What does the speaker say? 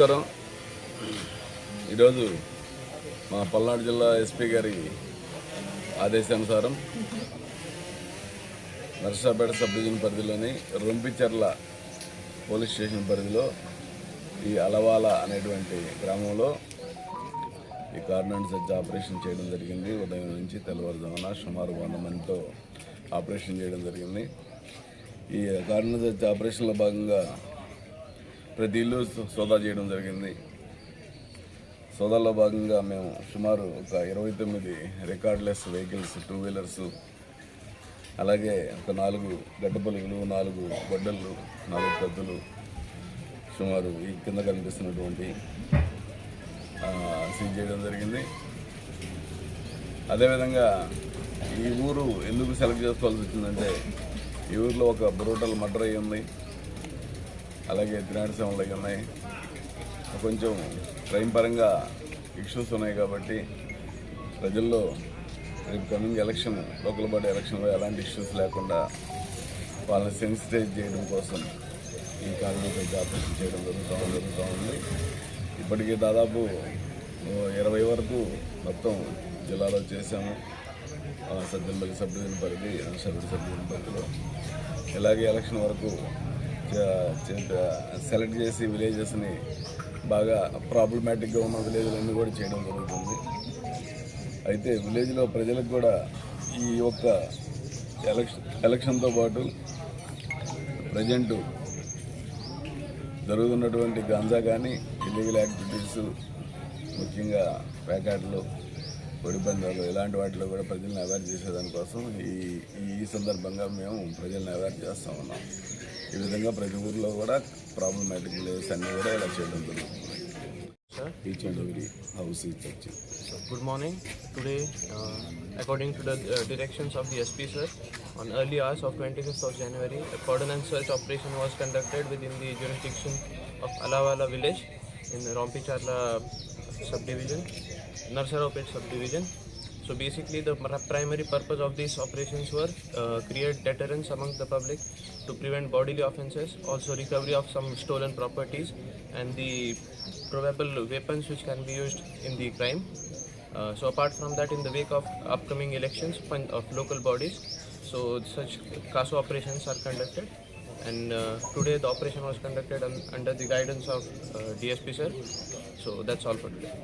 నమస్కారం. ఈరోజు మా పల్నాడు జిల్లా ఎస్పీ గారి ఆదేశానుసారం నర్సాపేట సబ్ డివిజన్ పరిధిలోని రొంపిచెర్ల పోలీస్ స్టేషన్ పరిధిలో ఈ అలవాల అనేటువంటి గ్రామంలో ఈ కార్నర్ సెర్చ్ ఆపరేషన్ చేయడం జరిగింది. ఉదయం నుంచి తెల్లవారుజామున సుమారు 100 మందితో ఆపరేషన్ చేయడం జరిగింది. ఈ కార్నర్ సెర్చ్ ఆపరేషన్లో భాగంగా ప్రతి ఇల్లు సోదా చేయడం జరిగింది. సోదాల్లో భాగంగా మేము సుమారు ఒక 29 రికార్డ్లెస్ వెహికల్స్, 2 వీలర్స్, అలాగే ఒక 4 గడ్డపలుగులు, 4 గొడ్డళ్ళు, 4 కత్తులు, సుమారు ఈ కింద కనిపిస్తున్నటువంటి సీజ్ చేయడం జరిగింది. అదేవిధంగా ఈ ఊరు ఎందుకు సెలెక్ట్ చేసుకోవాల్సి వచ్చిందంటే, ఈ ఊరిలో ఒక బ్రూటల్ మర్డర్ అయ్యి ఉంది, అలాగే దినాడిసంలు అయ్యి ఉన్నాయి. కొంచెం క్రైమ్ పరంగా ఇష్యూస్ ఉన్నాయి కాబట్టి ప్రజల్లో రేపు కమింగ్ ఎలక్షన్, లోకల్ బాడీ ఎలక్షన్లో ఎలాంటి ఇష్యూస్ లేకుండా వాళ్ళని సెన్సిటైజ్ చేయడం కోసం ఈ కార్మిక ఆపరేషన్ చేయడం జరుగుతూ ఉంది. ఇప్పటికీ దాదాపు 20 వరకు మొత్తం జిల్లాలో చేశాము. సజ్జనపల్లి సబ్ డివిజన్ పరిధి, నర్సాపేట సబ్ డివిజన్ పరిధిలో ఇలాగే ఎలక్షన్ వరకు సెలెక్ట్ చేసి విలేజెస్ని బాగా ప్రాబ్లమాటిక్గా ఉన్న విలేజ్లన్నీ కూడా చేయడం జరుగుతుంది. అయితే విలేజ్లో ప్రజలకు కూడా ఈ యొక్క ఎలక్షన్తో పాటు ప్రజెంట్ జరుగుతున్నటువంటి గాంజా కానీ ఇల్లీగల్ యాక్టివిటీస్, ముఖ్యంగా ప్యాకెట్లు, పొడిపందాలు, ఇలాంటి వాటిలో కూడా ప్రజల్ని అవేర్ చేసేదానికోసం ఈ సందర్భంగా మేము ప్రజల్ని అవేర్ చేస్తూ ఉన్నాం. ఈ విధంగా ప్రతి ఊరిలో కూడా ప్రాబ్లమాటిక్ విలేజెస్ అన్నీ కూడా ఇలా చేయడం జరుగుతుంది. Each and every house is touched. So, good morning. Today, according to the directions of the SP sir, on early hours of 25th of January, a cordon and search operation was conducted within the jurisdiction of Alawala village in the Rompicherla subdivision, Narsarapet subdivision. So basically the primary purpose of these operations were create deterrence among the public to prevent bodily offences, also recovery of some stolen properties and the probable weapons which can be used in the crime. So apart from that, in the wake of upcoming elections of local bodies, so such CASO operations are conducted, and today the operation was conducted under the guidance of DSP sir. So that's all for today.